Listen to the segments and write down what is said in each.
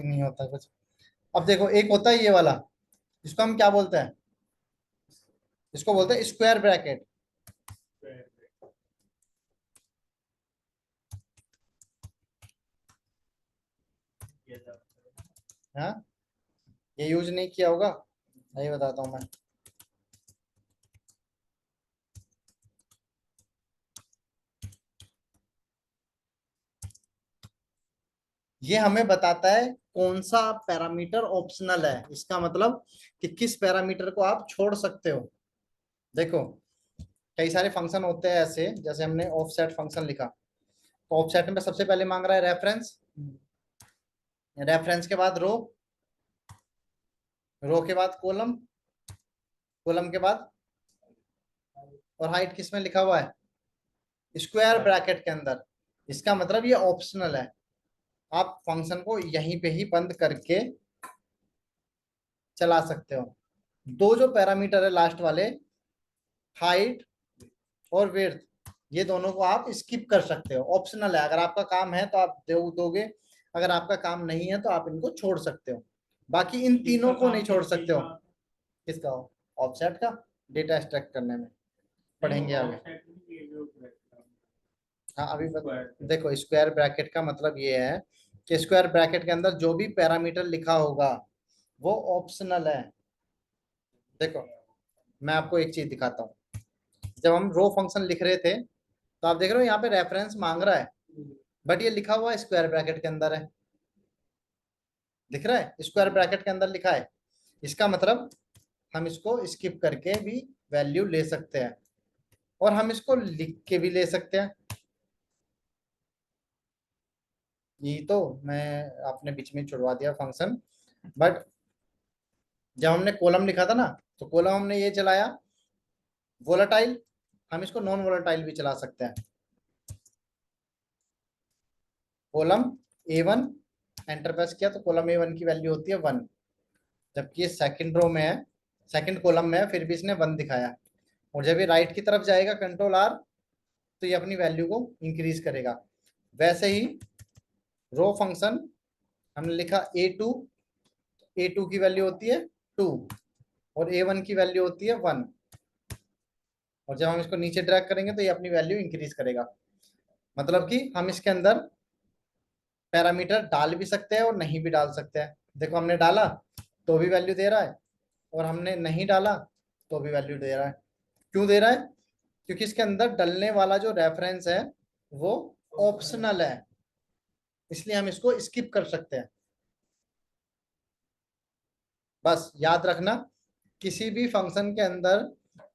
नहीं होता कुछ। अब देखो एक होता है ये वाला, इसको हम क्या बोलते हैं, इसको बोलते हैं स्क्वायर ब्रैकेट। हाँ, ये यूज नहीं किया होगा, नहीं बताता हूँ मैं। ये हमें बताता है कौन सा पैरामीटर ऑप्शनल है, इसका मतलब कि किस पैरामीटर को आप छोड़ सकते हो। देखो कई सारे फंक्शन होते हैं ऐसे, जैसे हमने ऑफसेट फंक्शन लिखा, तो ऑफसेट में सबसे पहले मांग रहा है रेफरेंस, रेफरेंस के बाद रो, रो के बाद कॉलम, कॉलम के बाद, और हाइट किस में लिखा हुआ है, स्क्वायर ब्रैकेट के अंदर। इसका मतलब ये ऑप्शनल है, आप फंक्शन को यहीं पे ही बंद करके चला सकते हो। दो जो पैरामीटर है लास्ट वाले, हाइट और विड्थ, ये दोनों को आप स्किप कर सकते हो, ऑप्शनल है। अगर आपका काम है तो आप दोगे, अगर आपका काम नहीं है तो आप इनको छोड़ सकते हो। बाकी इन तीनों को नहीं छोड़ सकते हो। किसका, ऑफसेट का, डेटा एक्सट्रैक्ट करने में पढ़ेंगे आगे। हाँ अभी देखो स्क्वायर ब्रैकेट का मतलब ये है कि स्क्वायर ब्रैकेट के अंदर जो भी पैरामीटर लिखा होगा वो ऑप्शनल है। देखो मैं आपको एक चीज दिखाता हूँ, जब हम रो फंक्शन लिख रहे थे तो आप देख रहे हो यहाँ पे रेफरेंस मांग रहा है, बट ये लिखा हुआ है स्क्वायर ब्रैकेट के अंदर है, दिख रहा है स्क्वायर ब्रैकेट के अंदर लिखा है। इसका मतलब हम इसको स्किप करके भी वैल्यू ले सकते हैं, और हम इसको लिख के भी ले सकते हैं। यही तो मैं आपने बीच में छुड़वा दिया फंक्शन, बट जब हमने कॉलम लिखा था ना, तो कॉलम हमने ये चलाया वोलेटाइल, हम इसको नॉन वोलेटाइल भी चला सकते हैं। कॉलम A1 एंटर प्रेस किया तो कॉलम A1 की वैल्यू होती है 1, जबकि ये सेकंड रो में है, सेकंड कॉलम में है, फिर भी इसने 1 दिखाया। और जब ये राइट की तरफ जाएगा कंट्रोल R, तो ये अपनी वैल्यू को इंक्रीज करेगा। वैसे ही रो फंक्शन हमने लिखा A2, A2 की वैल्यू होती है 2, और A1 की वैल्यू होती है 1, और जब हम इसको नीचे ड्रैग करेंगे तो ये अपनी वैल्यू इंक्रीज करेगा। मतलब कि हम इसके अंदर पैरामीटर डाल भी सकते हैं और नहीं भी डाल सकते हैं। देखो हमने डाला तो भी वैल्यू दे रहा है, और हमने नहीं डाला तो भी वैल्यू दे रहा है। क्यों दे रहा है, क्योंकि इसके अंदर डलने वाला जो रेफरेंस है वो ऑप्शनल है, इसलिए हम इसको स्किप कर सकते हैं। बस याद रखना, किसी भी फंक्शन के अंदर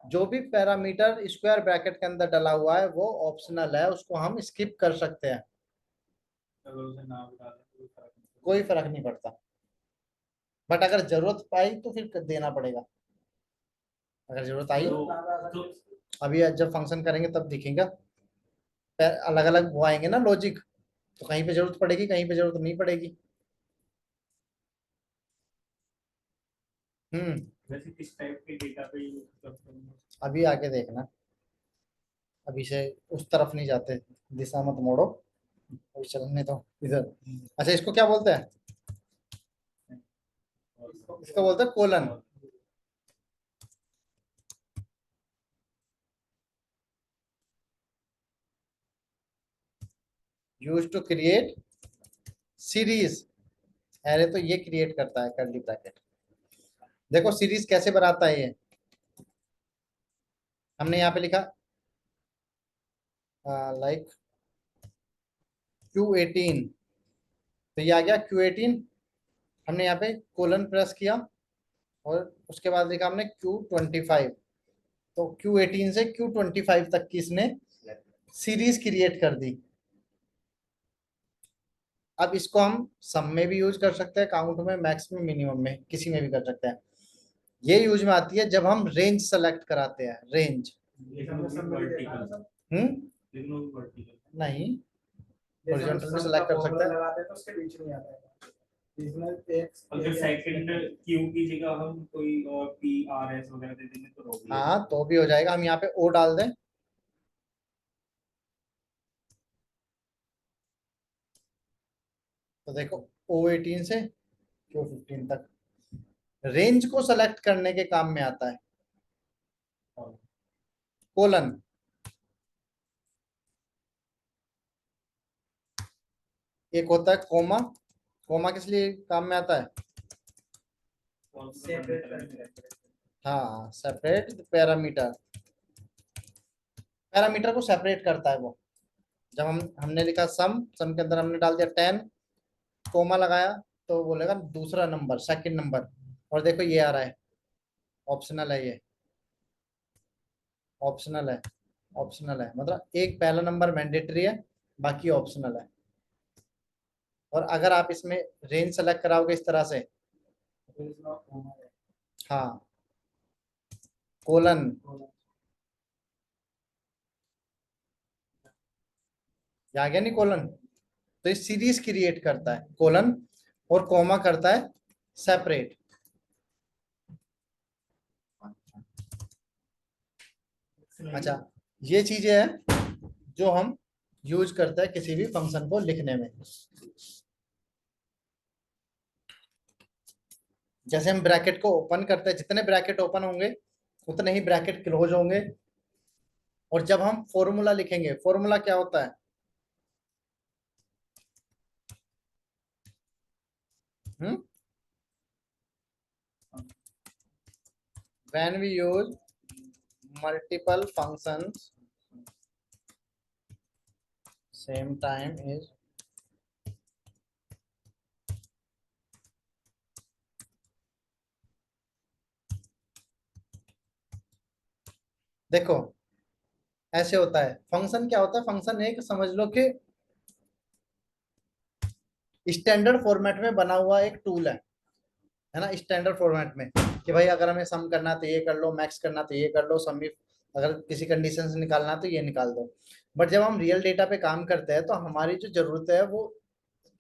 जो भी पैरामीटर स्क्वायर ब्रैकेट के अंदर डला हुआ है वो ऑप्शनल है, उसको हम स्किप कर सकते हैं, कोई फर्क नहीं पड़ता। बट अगर जरूरत पाई तो फिर देना पड़ेगा, अगर जरूरत आई तो। अभी जब फंक्शन करेंगे तब दिखेगा, अलग अलग वो आएंगे ना लॉजिक, तो कहीं पे जरूरत पड़ेगी कहीं पे जरूरत नहीं पड़ेगी। वैसे किस टाइप के डेटा पे यूज करते हैं अभी आगे देखना, अभी से उस तरफ नहीं जाते, दिशा मत मोड़ो, अभी चलने तो इधर। अच्छा इसको क्या बोलते हैं, इसको बोलते हैं colon, use to create series. अरे तो ये क्रिएट करता है कर्ली ब्रैकेट। देखो सीरीज कैसे बनाता है ये, हमने यहाँ पे लिखा लाइक Q18, तो ये आ गया Q18, हमने यहाँ पे कोलन प्रेस किया और उसके बाद लिखा हमने Q25, तो Q18 से Q25 तक की इसने सीरीज क्रिएट कर दी। अब इसको हम सम में भी यूज कर सकते हैं, काउंट में, मैक्स में, मिनिमम में, किसी में भी कर सकते हैं। ये यूज में आती है जब हम रेंज सेलेक्ट कराते हैं, रेंज। हम्म, नहीं, हॉरिजॉन्टल भी सेलेक्ट कर सकते हैं, लगाते हैं तो उसके बीच में आता है। अगर सेकंड क्यू की जगह हम कोई और पी आर एस वगैरह दे देंगे तो हाँ तो भी हो जाएगा। हम यहाँ पे ओ डाल दें, तो देखो O18 से Q15 तक रेंज को सेलेक्ट करने के काम में आता है कोलन। एक होता है कोमा, कोमा किस लिए काम में आता है? हाँ, सेपरेट पैरामीटर, पैरामीटर को सेपरेट करता है वो। जब हमने लिखा सम, सम के अंदर हमने डाल दिया 10, कोमा लगाया तो बोलेगा दूसरा नंबर, सेकंड नंबर। और देखो ये आ रहा है, ऑप्शनल है ये, ऑप्शनल है, ऑप्शनल है, मतलब एक पहला नंबर मैंडेटरी है, बाकी ऑप्शनल है। और अगर आप इसमें रेंज सेलेक्ट कराओगे इस तरह से, हाँ कोलन, आ गया नहीं कोलन? तो इस सीरीज क्रिएट करता है कोलन, और कॉमा करता है सेपरेट। अच्छा, ये चीजें हैं जो हम यूज करते हैं किसी भी फंक्शन को लिखने में। जैसे हम ब्रैकेट को ओपन करते हैं, जितने ब्रैकेट ओपन होंगे उतने ही ब्रैकेट क्लोज होंगे। और जब हम फॉर्मूला लिखेंगे, फॉर्मूला क्या होता है? हम्म, when we use multiple functions same time is, देखो ऐसे होता है। फंक्शन क्या होता है? फंक्शन एक समझ लो कि स्टैंडर्ड फॉर्मेट में बना हुआ एक टूल है ना, स्टैंडर्ड फॉर्मेट में, कि भाई अगर हमें सम करना है तो ये कर लो, मैक्स करना है तो ये कर लो, सम अगर किसी कंडीशन से निकालना है तो ये निकाल दो। बट जब हम रियल डेटा पे काम करते हैं तो हमारी जो जरूरत है वो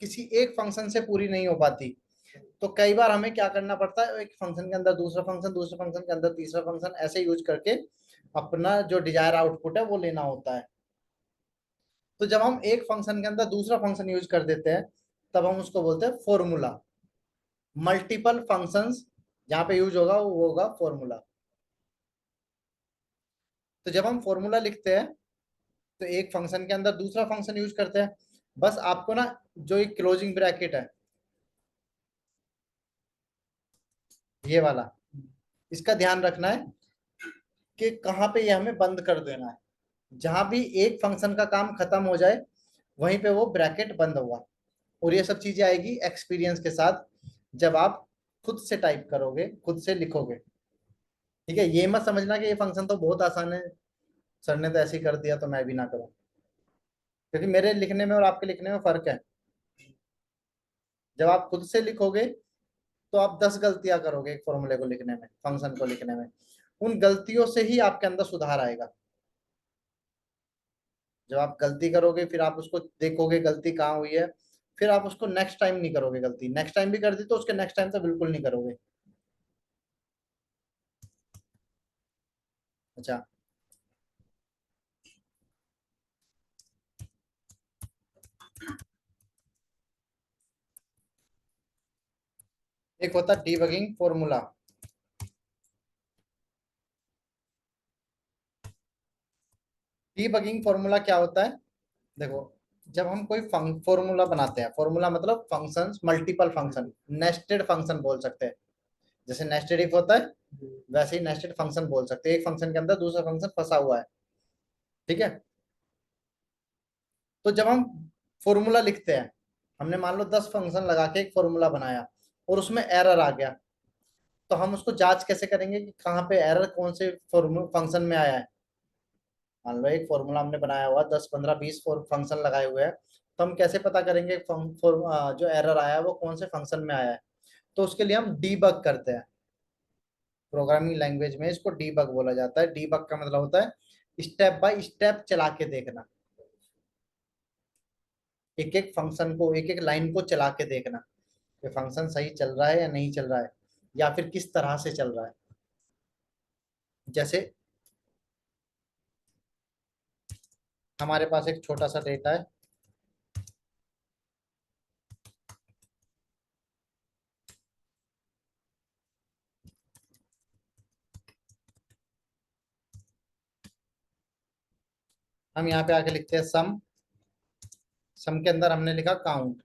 किसी एक फंक्शन से पूरी नहीं हो पाती। तो कई बार हमें क्या करना पड़ता है, एक फंक्शन के अंदर दूसरा फंक्शन, दूसरे फंक्शन के अंदर तीसरा फंक्शन, ऐसे यूज करके अपना जो डिजायर आउटपुट है वो लेना होता है। तो जब हम एक फंक्शन के अंदर दूसरा फंक्शन यूज कर देते हैं तब हम उसको बोलते हैं फॉर्मूला। मल्टीपल फंक्शंस जहां पे यूज होगा वो होगा फॉर्मूला। तो जब हम फॉर्मूला लिखते हैं तो एक फंक्शन के अंदर दूसरा फंक्शन यूज करते हैं। बस आपको ना जो एक क्लोजिंग ब्रैकेट है ये वाला, इसका ध्यान रखना है कि कहाँ पे ये हमें बंद कर देना है। जहां भी एक फंक्शन का काम खत्म हो जाए वहीं पे वो ब्रैकेट बंद हुआ। और ये सब चीजें आएगी एक्सपीरियंस के साथ, जब आप खुद से टाइप करोगे, खुद से लिखोगे। ठीक है, ये मत समझना कि ये फंक्शन तो बहुत आसान है, सर ने तो ऐसे ही कर दिया तो मैं भी ना करूं। क्योंकि मेरे लिखने में और आपके लिखने में फर्क है। जब आप खुद से लिखोगे तो आप 10 गलतियां करोगे एक फॉर्मूले को लिखने में, फंक्शन को लिखने में। उन गलतियों से ही आपके अंदर सुधार आएगा। जब आप गलती करोगे फिर आप उसको देखोगे गलती कहाँ हुई है, फिर आप उसको नेक्स्ट टाइम नहीं करोगे। गलती नेक्स्ट टाइम भी कर दी तो उसके नेक्स्ट टाइम तो बिल्कुल नहीं करोगे। अच्छा, एक होता है डीबगिंग फॉर्मूला। डीबगिंग फॉर्मूला क्या होता है? देखो, जब हम कोई फॉर्मूला बनाते हैं, फॉर्मूला मतलब functions, multiple function, nested function बोल सकते हैं। जैसे नेस्टेड इफ होता है वैसे ही नेस्टेड फंक्शन बोल सकते हैं। एक फंक्शन के अंदर दूसरा फंक्शन फंसा हुआ है। ठीक है, तो जब हम फॉर्मूला लिखते हैं, हमने मान लो 10 फंक्शन लगा के एक फॉर्मूला बनाया और उसमें एरर आ गया, तो हम उसको जांच कैसे करेंगे कि कहाँ पे एरर कौन से फंक्शन में आया है? मान लो एक फॉर्मूला हमने बनाया हुआ 10 15 20 फंक्शन लगाए हुए हैं, तो हम कैसे पता करेंगे जो एरर आया है वो कौन से फंक्शन में आया है? तो उसके लिए हम डीबग करते हैं। प्रोग्रामिंग लैंग्वेज में इसको डीबग बोला जाता है। डीबग का मतलब होता है स्टेप बाय स्टेप चला के देखना, एक एक फंक्शन को, एक एक लाइन को चला के देखना कि फंक्शन सही चल रहा है या नहीं चल रहा है, या फिर किस तरह से चल रहा है। जैसे हमारे पास एक छोटा सा डेटा है, हम यहाँ पे आके लिखते हैं सम। सम के अंदर हमने लिखा काउंट।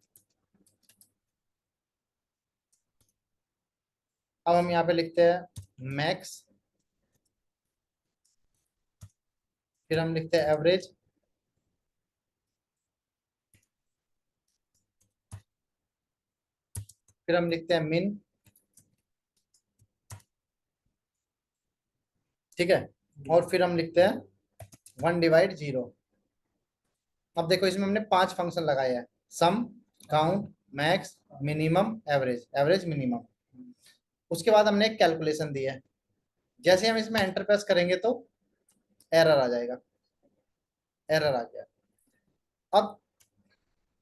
अब हम यहाँ पे लिखते हैं मैक्स। फिर हम लिखते हैं एवरेज। फिर हम लिखते हैं मिन। ठीक है। और फिर हम लिखते हैं 1/0। अब देखो इसमें हमने 5 फंक्शन लगाए हैं। Sum, count, max, minimum, average, average, minimum. उसके बाद हमने एक कैलकुलेशन दी है। जैसे हम इसमें एंटर प्रेस करेंगे तो एरर आ जाएगा। एरर आ गया। अब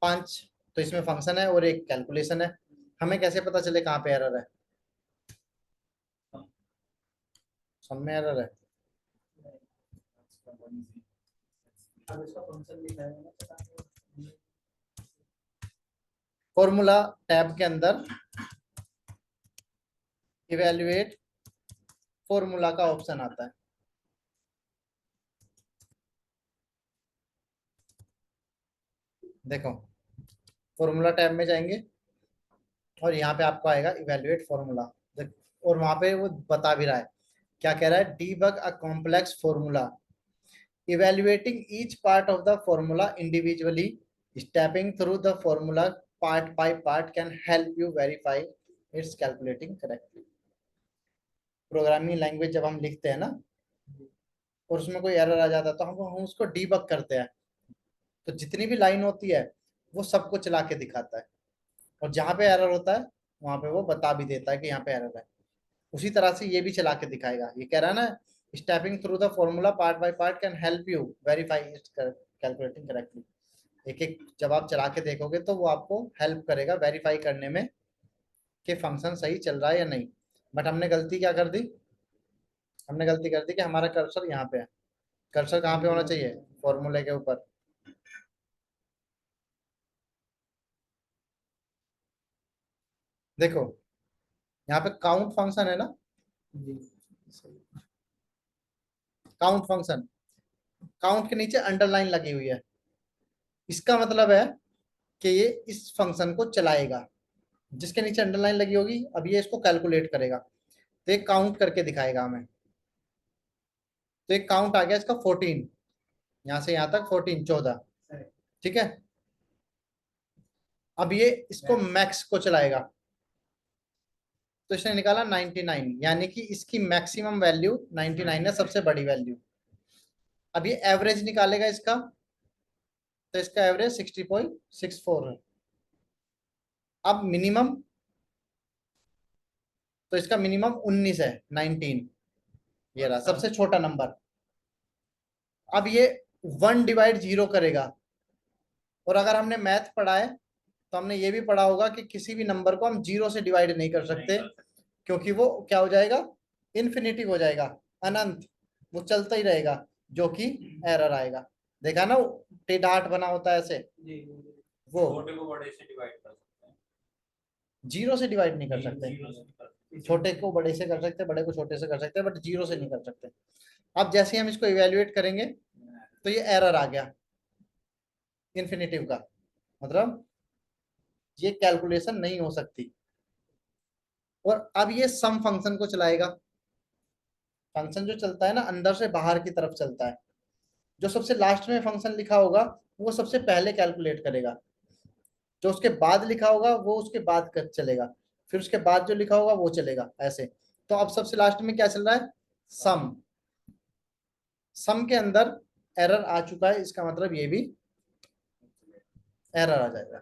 5 तो इसमें फंक्शन है और एक कैलकुलेशन है। हमें कैसे पता चले कहाँ पे एरर है? सम में एरर है। फॉर्मूला टैब के अंदर इवेल्युएट फॉर्मूला का ऑप्शन आता है। देखो फॉर्मूला टैब में जाएंगे और यहाँ पे आपको आएगा इवेल्युएट फॉर्मूला। और वहां पे वो बता भी रहा है, क्या कह रहा है, debug a complex formula, evaluating each part of the formula individually, stepping through the formula part by part can help you verify it's calculating correctly। Programming language जब हम लिखते हैं ना और उसमें कोई एरर आ जाता है तो हम उसको डीबग करते हैं। तो जितनी भी लाइन होती है वो सबको चला के दिखाता है, और जहां पे एरर होता है वहां पे वो बता भी देता है कि यहाँ पे एरर है। उसी तरह से ये भी चला के दिखाएगा। ये कह रहा है ना, stepping through the formula part by part can help you verify it's calculating correctly. एक एक जब आप चला के देखोगे तो वो आपको हेल्प करेगा वेरीफाई करने में कि फंक्शन सही चल रहा है या नहीं। बट हमने गलती क्या कर दी? हमने गलती कर दी कि हमारा कर्सर यहाँ पे है। कर्सर कहाँ पे होना चाहिए? फॉर्मूले के ऊपर। देखो यहाँ पे काउंट फंक्शन है ना, काउंट फंक्शन, काउंट के नीचे अंडरलाइन लगी हुई है। इसका मतलब है कि ये इस फंक्शन को चलाएगा। जिसके नीचे अंडरलाइन लगी होगी अब ये इसको कैलकुलेट करेगा, तो एक काउंट करके दिखाएगा हमें। तो एक काउंट आ गया इसका 14, यहाँ से यहाँ तक 14, 14। ठीक है। अब ये इसको मैक्स को चलाएगा, तो इसने निकाला 99, यानी कि इसकी मैक्सिमम वैल्यू 99 है, सबसे बड़ी वैल्यू। अब ये एवरेज निकालेगा इसका, तो इसका एवरेज 60.64 है। अब मिनिमम, तो इसका मिनिमम 19 है, 19। ये रहा सबसे छोटा नंबर। अब ये 1/0 करेगा। और अगर हमने मैथ पढ़ा है तो हमने ये भी पढ़ा होगा कि किसी भी नंबर को हम 0 से डिवाइड नहीं कर सकते, क्योंकि वो क्या हो जाएगा, इन्फिनिटिव हो जाएगा, अनंत। वो चलता ही रहेगा, जो कि एरर आएगा। देखा ना, टेढ़ा हाथ बना होता है ऐसे, वो छोटे को बड़े से डिवाइड कर सकते हैं, 0 से डिवाइड नहीं कर सकते। छोटे को बड़े से कर सकते हैं, बड़े को छोटे से कर सकते हैं, बट 0 से नहीं कर सकते। अब जैसे ही हम इसको इवेल्युएट करेंगे तो ये एरर आ गया इन्फिनिटिव का, मतलब ये कैलकुलेशन नहीं हो सकती। और अब ये सम फंक्शन को चलाएगा। फंक्शन जो चलता है ना अंदर से बाहर की तरफ चलता है। जो सबसे लास्ट में फंक्शन लिखा होगा वो सबसे पहले कैलकुलेट करेगा, जो उसके बाद लिखा होगा वो उसके बाद कर चलेगा, फिर उसके बाद जो लिखा होगा वो चलेगा, ऐसे। तो अब सबसे लास्ट में क्या चल रहा है? सम। सम के अंदर एरर आ चुका है, इसका मतलब ये भी एरर आ जाएगा।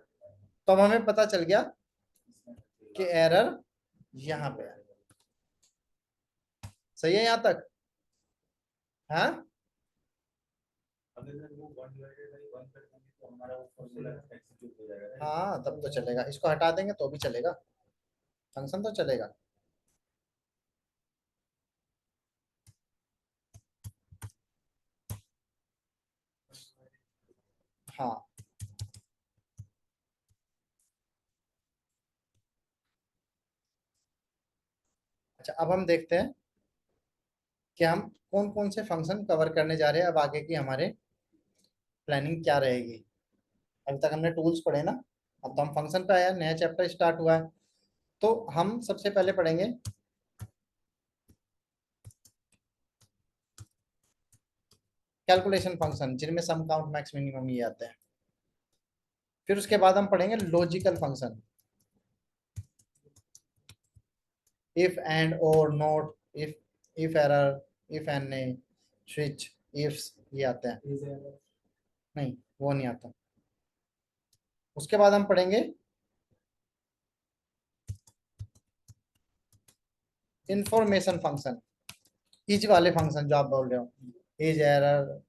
तो अब हमें पता चल गया कि एरर यहाँ पे है। सही है यहाँ तक? हाँ, हाँ तब तो चलेगा, इसको हटा देंगे तो भी चलेगा, फंक्शन तो चलेगा। हाँ। अच्छा अब हम देखते हैं कि हम कौन कौन से फंक्शन कवर करने जा रहे हैं अब आगे की हमारे प्लानिंग क्या रहेगी। अभी तक हमने टूल्स पढ़े ना, अब तो हम फंक्शन पे आया, नया चैप्टर स्टार्ट हुआ है। तो हम सबसे पहले पढ़ेंगे कैलकुलेशन फंक्शन, जिनमें सम काउंट मैक्स मिनिमम ये आते हैं। फिर उसके बाद हम पढ़ेंगे लॉजिकल फंक्शन, इफ एंड और not, if error, if N A, switch, ifs, ये आते हैं। नहीं, वो नहीं आता। उसके बाद हम पढ़ेंगे इंफॉर्मेशन फंक्शन, इज वाले फंक्शन जो आप बोल रहे हो, is error,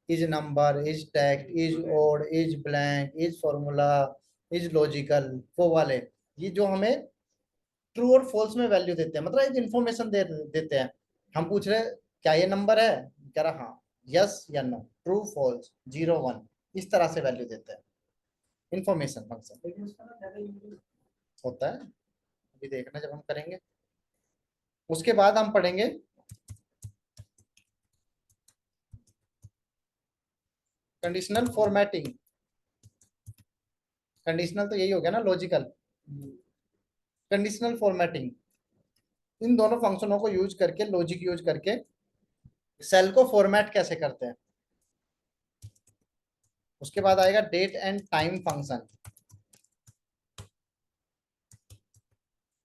is number, is text, is odd, is blank, is formula, is logical, वो वाले। ये जो हमें ट्रू और फॉल्स में वैल्यू देते हैं, मतलब एक इन्फॉर्मेशन देते हैं। हम पूछ रहे हैं क्या ये नंबर है, कह रहा हाँ, यस या no, true false, zero one, इस तरह से वैल्यू देते हैं। इन्फॉर्मेशन फंक्शन होता है, अभी देखना जब हम करेंगे। उसके बाद हम पढ़ेंगे कंडीशनल फॉर्मेटिंग। कंडीशनल तो यही हो गया ना, लॉजिकल। कंडीशनल फॉर्मेटिंग, इन दोनों फंक्शनों को यूज करके, लॉजिक यूज करके सेल को फॉर्मेट कैसे करते हैं। उसके बाद आएगा डेट एंड टाइम फंक्शन।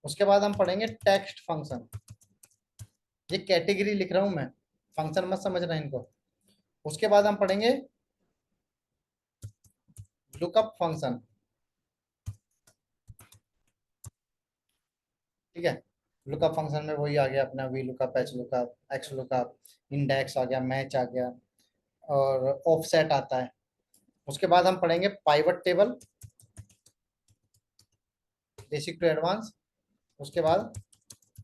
उसके बाद हम पढ़ेंगे टेक्स्ट फंक्शन, ये कैटेगरी लिख रहा हूं मैं, फंक्शन मत समझना इनको। उसके बाद हम पढ़ेंगे लुकअप फंक्शन, ठीक है। लुकअप फंक्शन में वही आ गया अपना V lookup, H lookup, X lookup, index आ गया, मैच आ गया, और ऑफसेट आता है। उसके बाद हम पढ़ेंगे pivot table, basic to advance. उसके बाद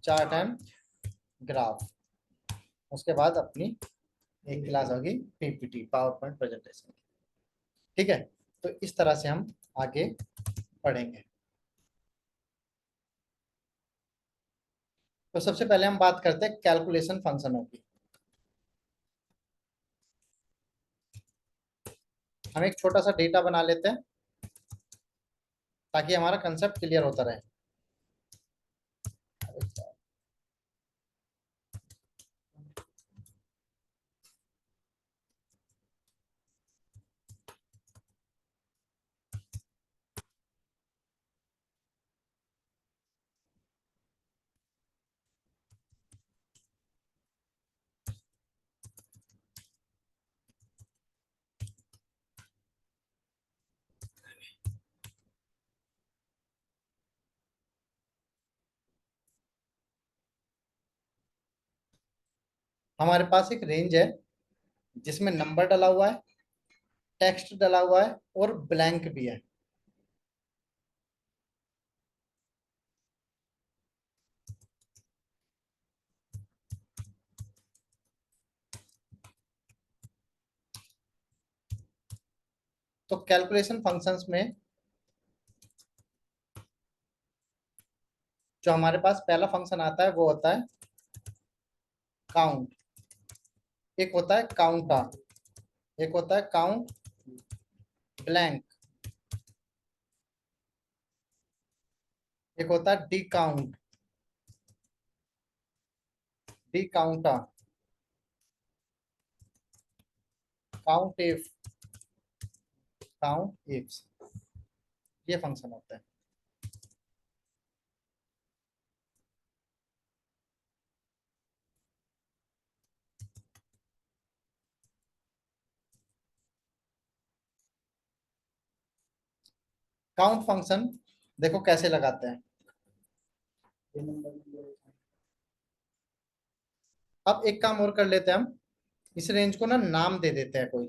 चार्ट एंड ग्राफ। उसके बाद अपनी एक क्लास होगी पीपीटी, पावर पॉइंट प्रेजेंटेशन, ठीक है। तो इस तरह से हम आगे पढ़ेंगे। तो सबसे पहले हम बात करते हैं कैलकुलेशन फंक्शनों की। हम एक छोटा सा डेटा बना लेते हैं ताकि हमारा कंसेप्ट क्लियर होता रहे। हमारे पास एक रेंज है जिसमें नंबर डला हुआ है, टेक्स्ट डला हुआ है और ब्लैंक भी है। तो कैलकुलेशन फंक्शंस में जो हमारे पास पहला फंक्शन आता है वो होता है काउंट, एक होता है काउंटा, एक होता है काउंट ब्लैंक, एक होता है D count, D counta, count if, count ifs, ये फंक्शन होता है। काउंट फंक्शन देखो कैसे लगाते हैं। अब एक काम और कर लेते हैं हम, इस रेंज को ना नाम दे देते हैं कोई,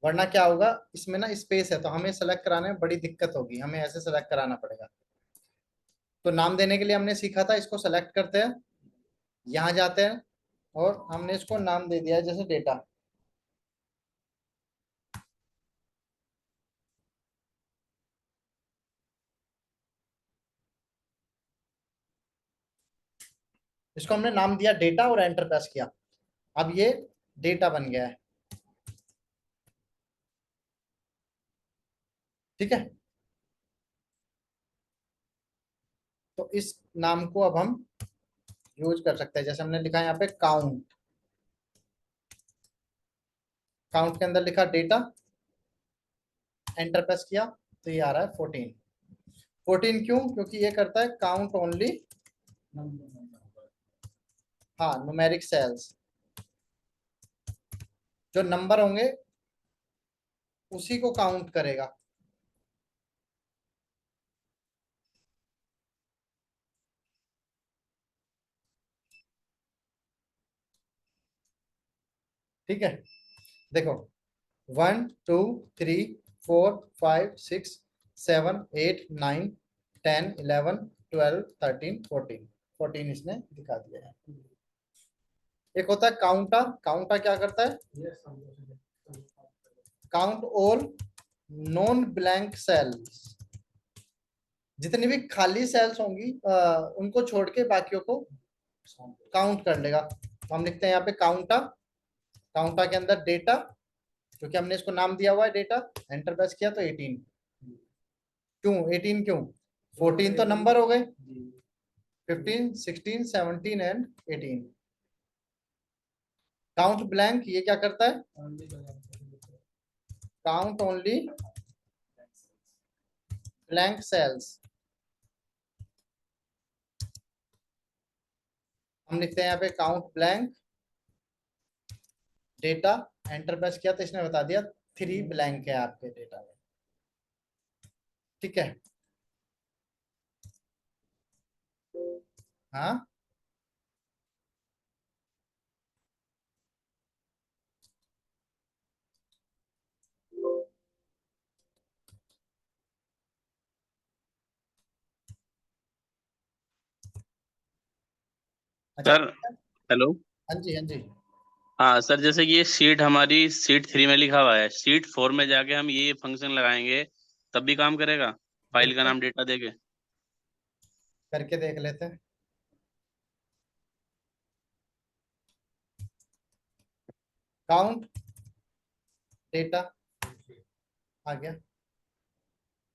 वरना क्या होगा, इसमें ना स्पेस है तो हमें सेलेक्ट कराने में बड़ी दिक्कत होगी, हमें ऐसे सेलेक्ट कराना पड़ेगा। तो नाम देने के लिए हमने सीखा था, इसको सेलेक्ट करते हैं, यहाँ जाते हैं और हमने इसको नाम दे दिया है जैसे डेटा। इसको हमने नाम दिया डेटा और एंटर प्रेस किया, अब ये डेटा बन गया है। ठीक है, तो इस नाम को अब हम यूज कर सकते हैं। जैसे हमने लिखा है यहाँ पे काउंट, काउंट के अंदर लिखा डेटा, एंटर प्रेस किया तो ये आ रहा है 14। 14 क्यों? क्योंकि ये करता है काउंट ओनली, हाँ, न्यूमेरिक सेल्स, जो नंबर होंगे उसी को काउंट करेगा। ठीक है, देखो 1 2 3 4 5 6 7 8 9 10 11 12 13 14, 14 इसने दिखा दिया है। एक होता है काउंटर, काउंटर क्या करता है? Count all non blank cells, जितनी भी खाली सेल्स होंगी उनको छोड़ के बाकियों को काउंट कर लेगा। तो हम लिखते हैं यहाँ पे काउंटा, काउंटा के अंदर डेटा, क्योंकि हमने इसको नाम दिया हुआ है डेटा, एंटर प्रेस किया तो 18। क्यों 18 क्यों? 14 तो नंबर हो गए, 15 16 17 एंड 18। काउंट ब्लैंक ये क्या करता है? Count only blank cells. हम लिखते हैं यहाँ पे count blank data, enter press किया तो इसने बता दिया 3 ब्लैंक है आपके डेटा में। ठीक है, हाँ अच्छा। Sir hello. हाँ जी, हाँ जी। हाँ सर, जैसे कि ये सीट हमारी सीट 3 में लिखा हुआ है, सीट 4 में जाके हम ये फंक्शन लगाएंगे तब भी काम करेगा? फाइल का देखते हैं, नाम डेटा देके। करके देख लेते हैं। काउंट डेटा आ गया,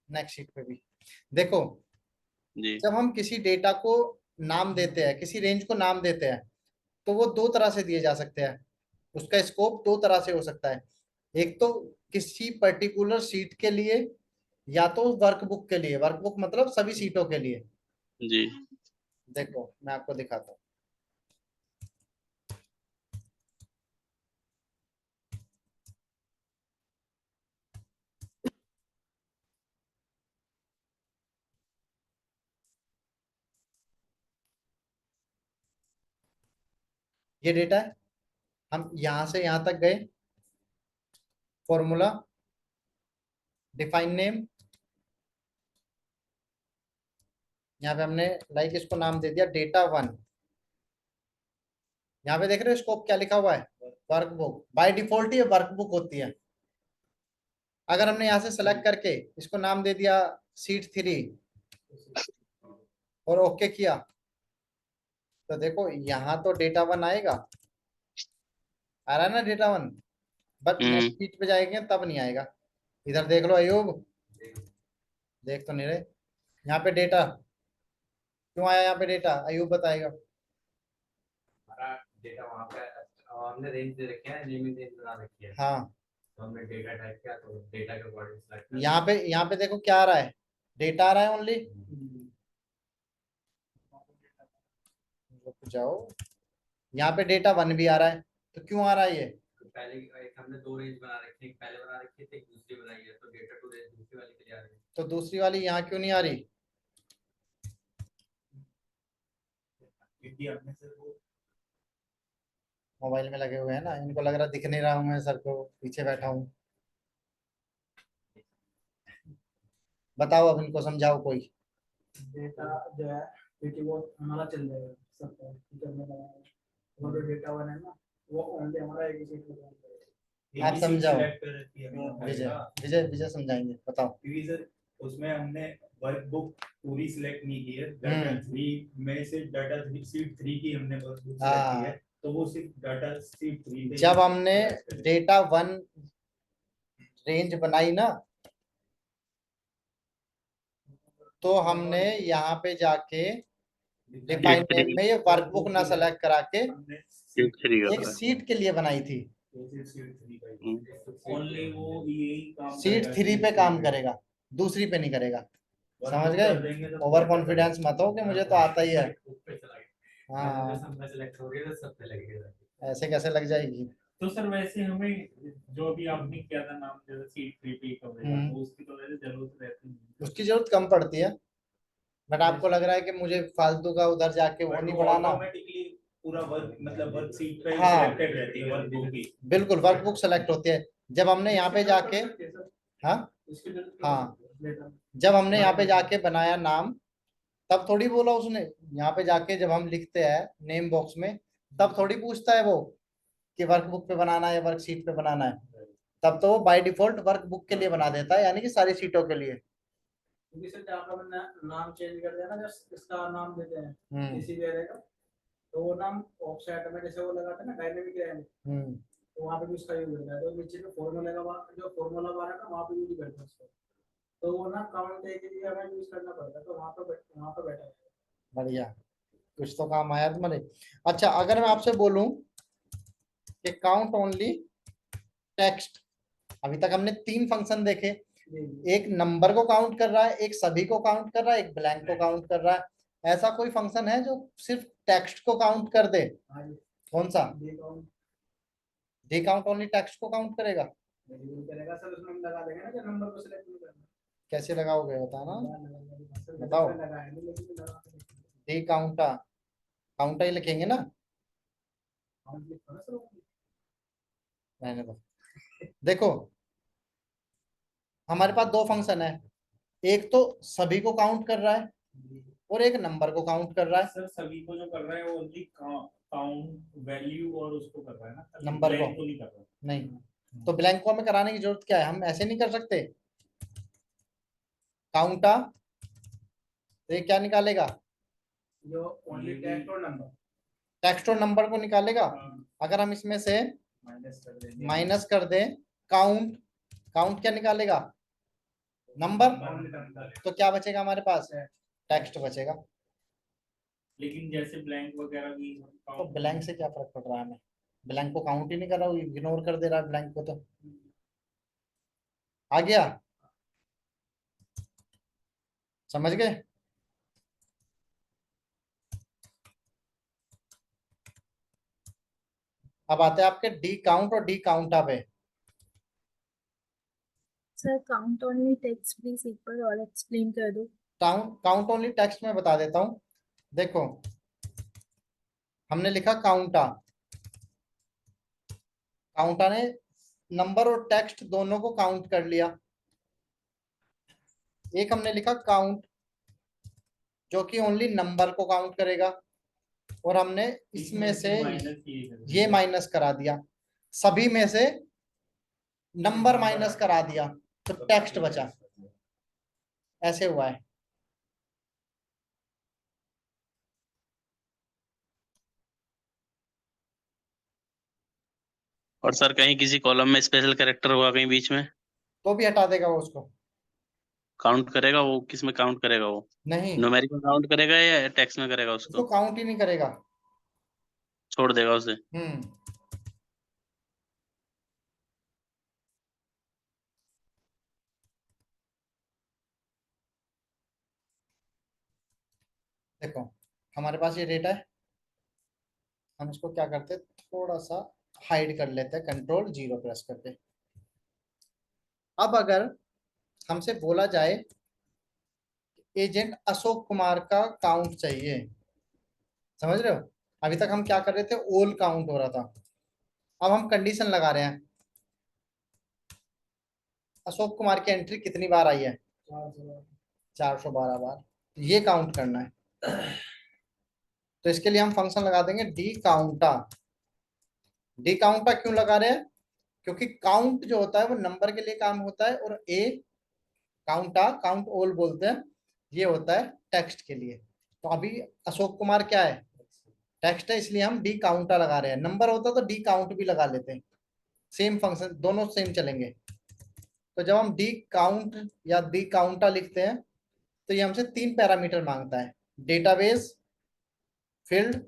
नेक्स्ट शीट पे भी देखो। जी जब हम किसी डेटा को नाम देते हैं, किसी रेंज को नाम देते हैं, तो वो दो तरह से दिए जा सकते हैं। उसका स्कोप दो तरह से हो सकता है। एक तो किसी पर्टिकुलर सीट के लिए, या तो वर्कबुक के लिए, वर्कबुक मतलब सभी सीटों के लिए। जी। देखो मैं आपको दिखाता हूँ। ये डेटा है, हम यहां से यहां तक गए, फॉर्मूला, डिफाइन नेम, यहाँ पे हमने लाइक इसको नाम दे दिया डेटा 1। यहाँ पे देख रहे हो स्कोप क्या लिखा हुआ है? वर्कबुक। बाय डिफॉल्ट ये वर्कबुक होती है। अगर हमने यहाँ से सेलेक्ट करके इसको नाम दे दिया सीट 3 और ओके किया, तो देखो यहाँ तो डेटा 1 आएगा, आ रहा है ना data 1, but hmm. Next seat पे जाएंगे तब नहीं आएगा। इधर देख लो अयूब, देख तो नहीं रहे। यहाँ पे डेटा क्यों आया? यहाँ पे डेटा अयूब बताएगा। हमारा डेटा वहाँ पे हमने रेंज दे रखे हैं, नेमिंग रेंज बना रखी है, हाँ, तो हमने डेटा टाइप किया तो डेटा के अकॉर्डिंग सेलेक्ट कर यहाँ पे देखो क्या आ रहा है, डेटा आ रहा है ओनली। रुक जाओ, यहाँ पे डेटा 1 भी आ रहा है, तो क्यों आ रहा है ये? तो पहले एक हमने दो रेंज बना रखी है, एक पहले बना रखी थी, एक दूसरी बनाई है, तो डेटा टू रेंज दूसरी वाली के लिए आ रही है। तो दूसरी वाली यहाँ क्यों नहीं आ रही? क्योंकि हमने सर वो मोबाइल में लगे हुए हैं ना, इनको लग रहा दिख नहीं रहा हूँ मैं सर को, पीछे बैठा हूँ। बताओ अब इनको समझाओ कोई। डेटा जो है क्योंकि वो हमारा चल जाएगा सबका, ठीक है, वो जो डेटा 1 है ना, वो ओनली हमारा एक ही सीट में काम करेगा। आप समझाओ, विजय, विजय विजय विजय समझाएंगे, बताओ। क्योंकि सर उसमें हमने वर्कबुक पूरी सिलेक्ट नहीं की है, डाटा 3 में से डाटा 3 सीट 3 की हमने वर्कबुक सिलेक्ट की है, तो वो सिर्फ डाटा सीट 3 जब हमने डेटा 1 रेंज बनाई ना, तो हमने यहाँ पे जाके डिफाइन नेम में ये वर्कबुक ना सेलेक्ट करा के हमने शीट 3 का एक करा। सीट के लिए बनाई थी। ओनली वो यही काम सीट करेगा, 3 पे काम करेगा, दूसरी पे नहीं करेगा। समझ गए? ओवर कॉन्फिडेंस मत हो कि मुझे तो आता ही है। हाँ, ऐसे कैसे लग जाएगी? तो सर वैसे हमें जो अभी आपने किया था नाम, जैसे सीट 3 पे कवरेज, तो उसकी तो वैसे जरूरत रहती नहीं। उसकी जरूरत कम पड़ती है, बट आपको लग रहा है कि मुझे फालतू का उधर जाके वो नहीं बढ़ाना। ऑटोमेटिकली पूरा वर्क मतलब वर्क सीट पे हाँ। सिलेक्टेड रहती है वर्क बुक की। बिल्कुल वर्कबुक सेलेक्ट होती है। जब हमने यहाँ पे जाके, हाँ हाँ, जब हमने यहाँ पे जाके बनाया नाम, तब थोड़ी बोला उसने। यहाँ पे जाके जब हम लिखते हैं नेम बॉक्स में, तब थोड़ी पूछता है वो कि वर्कबुक पे बनाना है या वर्कशीट पे बनाना है। तब तो वो बाय डिफॉल्ट वर्कबुक के लिए बना देता है, यानी कि सारी सीटों के लिए। क्योंकि सर जहाँ पर हमने नाम चेंज कर दिया ना, जैसे इसका नाम देते हैं इसी वेरिएबल का, तो वो नाम ऑफसेट में जैसे वो लगाते हैं ना डायनेमिक रैंक, तो वहाँ पे भी उसका यूज होता है। तो नीचे जो फॉर्मूला का जो फॉर्मूला बार है ना, वहाँ पे यूज करते हैं उसको। तो वो ना काउंट ए के लिए हमें यूज करना पड़ता है, तो वहाँ पे बैठा है। बढ़िया, कुछ तो काम आया तुम्हारे। अच्छा, अगर मैं आपसे बोलूं कि काउंट ओनली टेक्स्ट, अभी तक हमने 3 फंक्शन देखे। एक नंबर को काउंट कर रहा है, एक सभी को काउंट कर रहा है, एक ब्लैंक को काउंट कर रहा है। ऐसा कोई फंक्शन है जो सिर्फ टेक्स्ट को काउंट कर दे? कौन सा? डी काउंट ओनली टेक्स्ट को काउंट करेगा? करेगा सर, उसमें हम लगा देंगे ना कि नंबर को सिलेक्ट नहीं करना। कैसे लगाओगे बताना, बताओ। बताओ। डी काउंटा, काउंटा ही लिखेंगे ना? रहने दो। देखो, हमारे पास 2 फंक्शन है, एक तो सभी को काउंट कर रहा है और एक नंबर को काउंट कर रहा है। सर सभी को जो कर रहा है वो ओनली काउंट वैल्यू और उसको कर रहा है ना, नंबर को नहीं कर रहा। नहीं, तो ब्लैंक को हमें कराने की जरूरत क्या है? हम ऐसे नहीं कर सकते? काउंटा, तो ये क्या निकालेगा? जो ओनली टेक्स्ट और नंबर, टेक्स्ट और नंबर को निकालेगा। अगर हम इसमें से माइनस कर दें काउंट, काउंट क्या निकालेगा? नंबर। तो क्या बचेगा हमारे पास? टेक्स्ट बचेगा। लेकिन जैसे ब्लैंक वगैरह की तो ब्लैंक से क्या फर्क पड़ रहा है हमें? ब्लैंक को काउंट ही नहीं कर रहा हूँ, इग्नोर कर दे रहा है ब्लैंक को। तो आ गया, समझ गए? अब आते हैं आपके डी काउंट और डी काउंटा पे। Sir count only text please एक बार और एक्सप्लेन कर दो। काउंट ओनली टेक्स्ट में बता देता हूं। देखो, हमने लिखा काउंटा, काउंटा ने नंबर और टेक्स्ट दोनों को काउंट कर लिया। एक हमने लिखा काउंट जो कि ओनली नंबर को काउंट करेगा, और हमने इसमें से ये माइनस करा दिया, सभी में से नंबर माइनस करा दिया, तो टेक्स्ट बचा। ऐसे हुआ है। और सर कहीं किसी कॉलम में स्पेशल कैरेक्टर हुआ कहीं बीच में, तो भी हटा देगा वो उसको। काउंट करेगा वो? किस में काउंट करेगा वो? नहीं, न्यूमेरिक में काउंट करेगा या टेक्स्ट में करेगा उसको उसको? काउंट ही नहीं करेगा। छोड़ देगा उसे? देखो, हमारे पास ये डेटा है, हम इसको क्या करते, थोड़ा सा हाइड कर लेते हैं, Ctrl+0 प्रेस करके। अब अगर हमसे बोला जाए एजेंट अशोक कुमार का काउंट चाहिए, समझ रहे हो? अभी तक हम क्या कर रहे थे, ओल काउंट हो रहा था। अब हम कंडीशन लगा रहे हैं, अशोक कुमार की एंट्री कितनी बार आई है? 412 बार। ये काउंट करना है, तो इसके लिए हम फंक्शन लगा देंगे डी काउंटा। डी काउंटा क्यों लगा रहे हैं? क्योंकि काउंट जो होता है वो नंबर के लिए काम होता है, और ए काउंटा, काउंट ऑल बोलते हैं, ये होता है टेक्स्ट के लिए। तो अभी अशोक कुमार क्या है? टेक्स्ट है, इसलिए हम डी काउंटा लगा रहे हैं। नंबर होता तो डी काउंट भी लगा लेते हैं, सेम फंक्शन, दोनों सेम चलेंगे। तो जब हम डी काउंट या डी काउंटा लिखते हैं तो ये हमसे 3 पैरामीटर मांगता है, डेटाबेस, फील्ड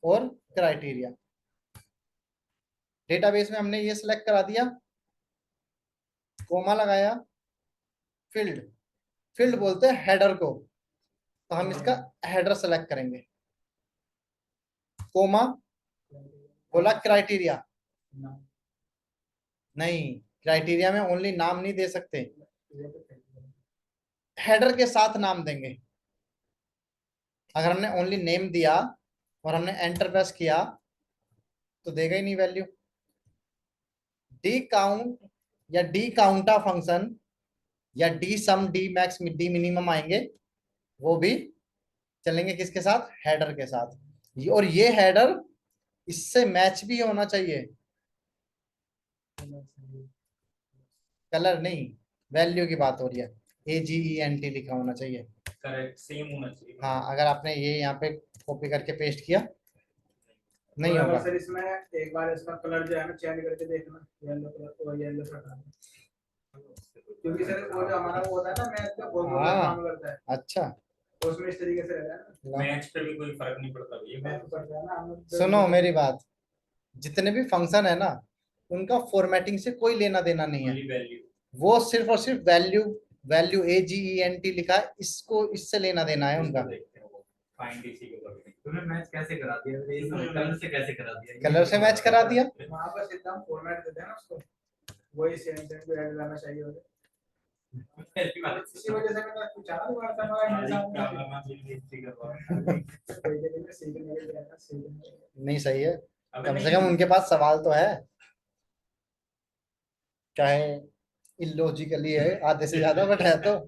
और क्राइटेरिया। डेटाबेस में हमने ये सिलेक्ट करा दिया, कोमा लगाया, फील्ड, फील्ड बोलते हैं हेडर को, तो हम इसका हेडर सेलेक्ट करेंगे, कोमा, बोला क्राइटेरिया, नहीं क्राइटेरिया में ओनली नाम नहीं दे सकते, हेडर के साथ नाम देंगे। अगर हमने ओनली नेम दिया और हमने एंटर प्रेस किया तो देगा ही नहीं वैल्यू। डी काउंट या डी काउंटा फंक्शन या डी सम, डी मैक्स, डी मिनिमम आएंगे, वो भी चलेंगे किसके साथ, हेडर के साथ। और ये हेडर इससे मैच भी होना चाहिए, कलर नहीं, वैल्यू की बात हो रही है, AGENT लिखा होना चाहिए। करेक्ट, सेम होना चाहिए। हाँ, अगर आपने ये यहाँ पे कॉपी करके पेस्ट किया नहीं और होगा। सर इसमें एक बार इसका कलर जो है ना चेंज करके देखना, येलो कलर और येलो हटा, क्योंकि सर वो जो हमारा वो होता है ना मैथ का बहुत बड़ा हाँ। काम करता है, अच्छा, तो उसमें इस तरीके से रहता है ना, मैच पे भी कोई फर्क नहीं पड़ता भैया। मैथ पड़ता है ना हम लोग। सुनो मेरी बात, जितने भी फंक्शन है ना उनका फॉर्मेटिंग से कोई लेना देना नहीं है, वैल्यू वो सिर्फ और सिर्फ वैल्यू, वैल्यू AGENT लिखा है, इसको इससे लेना देना है उनका। फाइंड इसी के बारे में। तुमने मैच कैसे करा दिया, ये कलर से कैसे करा दिया, कलर से मैच करा दिया। वहां पर सीधा हम फॉर्मेट देते हैं ना उसको, वही सेम सेम को ऐड करना चाहिए होता है। इसी वजह से मैंने पूछा ना दोबारा से हमारा नहीं सही है, कम से कम उनके पास सवाल तो है, चाहे इलॉजिकली है आधे से ज्यादा, बट है तो।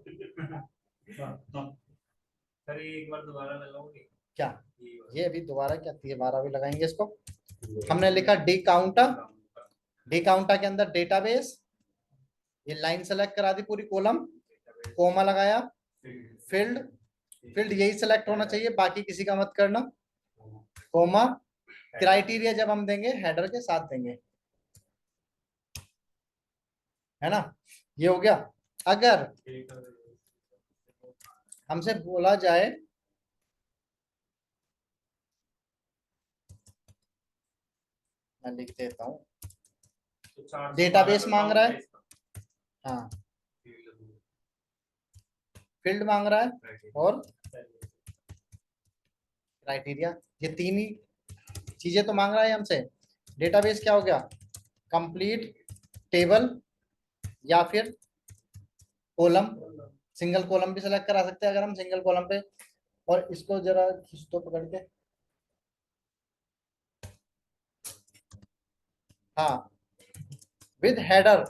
सर ये एक बार दोबारा लगाओगे क्या ये अभी दोबारा क्या 12 भी लगाएंगे इसको। हमने लिखा डी काउंटा, डी काउंटा के अंदर डेटाबेस, ये लाइन सेलेक्ट करा दी पूरी कॉलम, कोमा लगाया, फील्ड, फील्ड यही सेलेक्ट होना चाहिए, बाकी किसी का मत करना, कोमा, क्राइटेरिया जब हम देंगे हेडर के साथ देंगे, है ना। ये हो गया। अगर हमसे बोला जाए मैं लिख देता हूँ, डेटाबेस मांग रहा है, हाँ फील्ड मांग रहा है और क्राइटेरिया, ये तीन ही चीजें तो मांग रहा है हमसे। डेटाबेस क्या हो गया, कंप्लीट टेबल या फिर कॉलम, सिंगल कॉलम भी सेलेक्ट करा सकते हैं अगर हम सिंगल कॉलम पे। और इसको जरा खींच दो पकड़ के, हाँ विद हेडर,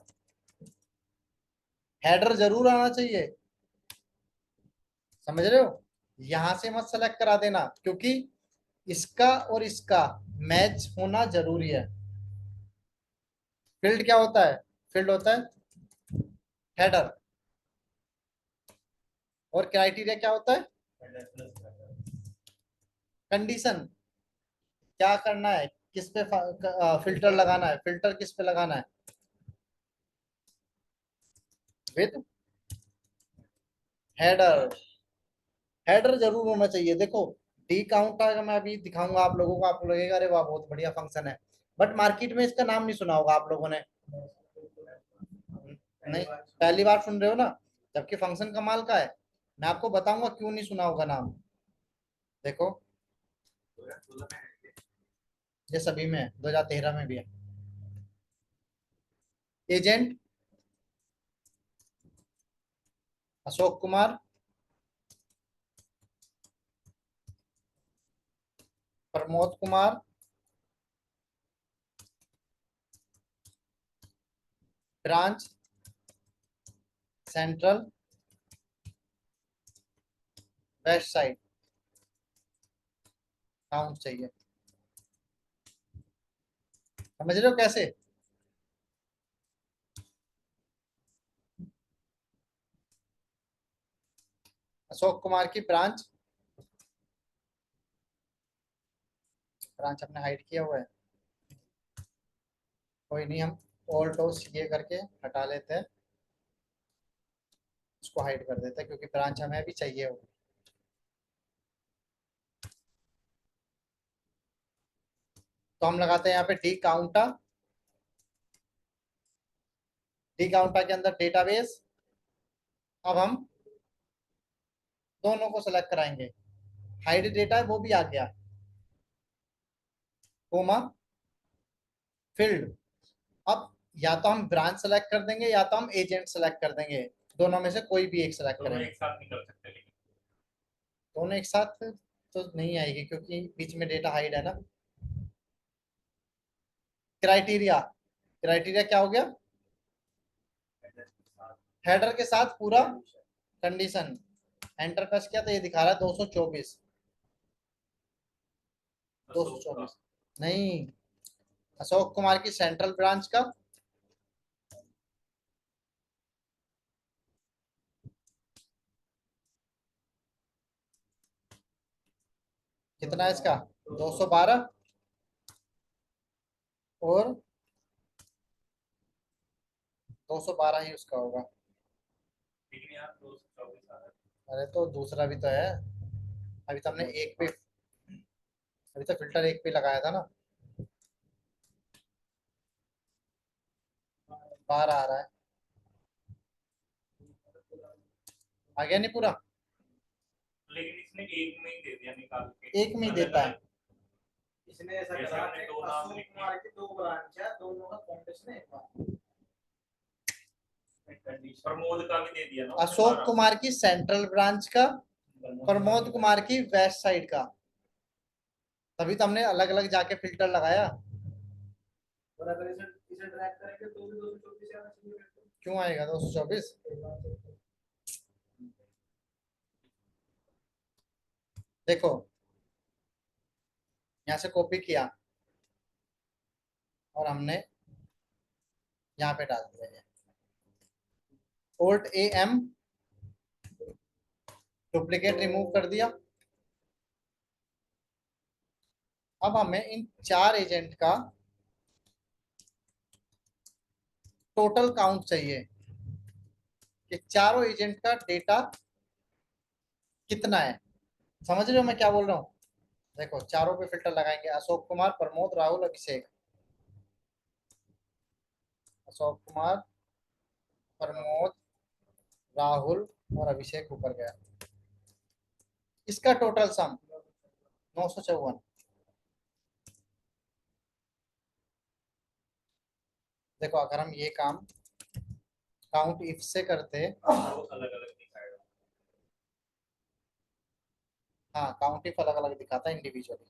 हेडर जरूर आना चाहिए, समझ रहे हो, यहां से मत सेलेक्ट करा देना, क्योंकि इसका और इसका मैच होना जरूरी है। फील्ड क्या होता है, फील्ड होता है हेडर, और क्राइटेरिया क्या होता है, कंडीशन, क्या करना है, किस पे फिल्टर लगाना है, फिल्टर किस पे लगाना है, विद हेडर, हेडर जरूर होना चाहिए। देखो डी काउंट का मैं अभी दिखाऊंगा आप लोगों को, आप लगेगा अरे वाह बहुत बढ़िया फंक्शन है, बट मार्केट में इसका नाम नहीं सुना होगा आप लोगों ने, नहीं पहली बार सुन रहे हो ना, जबकि फंक्शन कमाल का है। मैं आपको बताऊंगा क्यों नहीं सुना होगा नाम। देखो ये सभी में है, 2013 में भी है। Agent Ashok Kumar, Pramod Kumar, branch central west side, count चाहिए, समझ रहे हो कैसे। अशोक कुमार की ब्रांच, ब्रांच अपने हाइड किया हुआ है, कोई नहीं, हम ऑल्ट और सीए करके हटा लेते हैं। इसको हाइड कर देते हैं क्योंकि ब्रांच हमें अभी चाहिए हो। तो हम लगाते हैं यहाँ पे डी काउंटा। डी काउंटा के अंदर डेटाबेस। अब हम दोनों को सेलेक्ट कराएंगे, हाइड डेटा है वो भी आ गया, कोमा फील्ड। अब या तो हम ब्रांच सेलेक्ट कर देंगे या तो हम एजेंट सेलेक्ट कर देंगे, दोनों में से कोई भी एक सेलेक्ट दोनों करेंगे। एक साथ नहीं कर सकते लेकिन। दोनों एक साथ तो नहीं आएगी क्योंकि बीच में डेटा हाइड है ना। क्राइटेरिया, क्राइटेरिया क्या हो गया? हेडर के साथ पूरा कंडीशन। एंटर प्रेस किया तो ये दिखा रहा है 224। 224 नहीं, अशोक कुमार की सेंट्रल ब्रांच का कितना है इसका? 212 और 212 ही उसका होगा। लेकिन यार 224 आ रहा है। अरे तो दूसरा भी तो है, अभी तो हमने एक पे, अभी तो फिल्टर एक पे लगाया था ना। 12 आ रहा है, आ गया नहीं पूरा? लेकिन इसने एक में ही दे दिया निकाल के। एक में ही देता है। इसने ऐसा जैसे करा हमने कि दो नाम अशोक लिखे। कुमार की 2 ब्रांच है, दोनों का कॉम्पिटिशन है एक बार। प्रमोद का भी दे दिया ना अशोक कुमार की सेंट्रल ब्रांच का, प्रमोद कुमार की वेस्ट साइड का, तभी तो हमने अलग अलग जाके फिल्टर लगाया। और अगर इसे ड्रैग करेंगे तो भी 224 आना चाहिए। क्यों आएगा 224? देखो यहाँ से कॉपी किया और हमने यहाँ पे डाल दिया, Alt AM डुप्लीकेट रिमूव कर दिया। अब हमें इन 4 एजेंट का टोटल काउंट चाहिए कि चारों एजेंट का डेटा कितना है। समझ रहे हो मैं क्या बोल रहा हूँ? देखो चारों पे फिल्टर लगाएंगे, अशोक कुमार, प्रमोद, राहुल, अभिषेक। अशोक कुमार, प्रमोद, राहुल और अभिषेक ऊपर गया। इसका टोटल सम 954। देखो अगर हम ये काम काउंट इफ से करते, अलग अलग दिखाएगा। हाँ काउंट इफ अलग अलग दिखाता है इंडिविजुअली।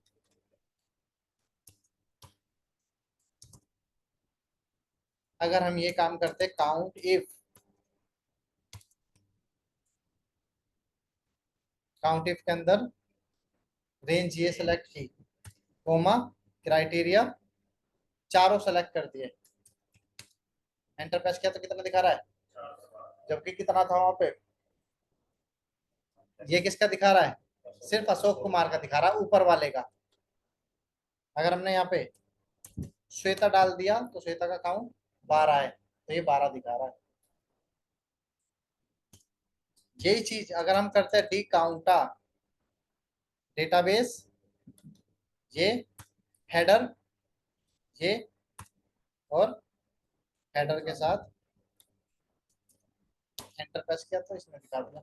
अगर हम ये काम करते काउंट इफ, काउंट इफ के अंदर रेंज ये सेलेक्ट की, कोमा क्राइटेरिया चारों सेलेक्ट कर दिए, एंटर प्रेस किया तो कितना दिखा रहा है? जबकि कितना था वहां पे? ये किसका दिखा रहा है? सिर्फ अशोक कुमार का दिखा रहा है, ऊपर वाले का। अगर हमने यहाँ पे श्वेता डाल दिया तो श्वेता का काउंट 12 है, तो ये 12 दिखा रहा है। यही चीज अगर हम करते हैं डी काउंटा डेटाबेस, ये हेडर, ये और हेडर के साथ एंटर प्रेस किया तो इसमें दिखा दिया।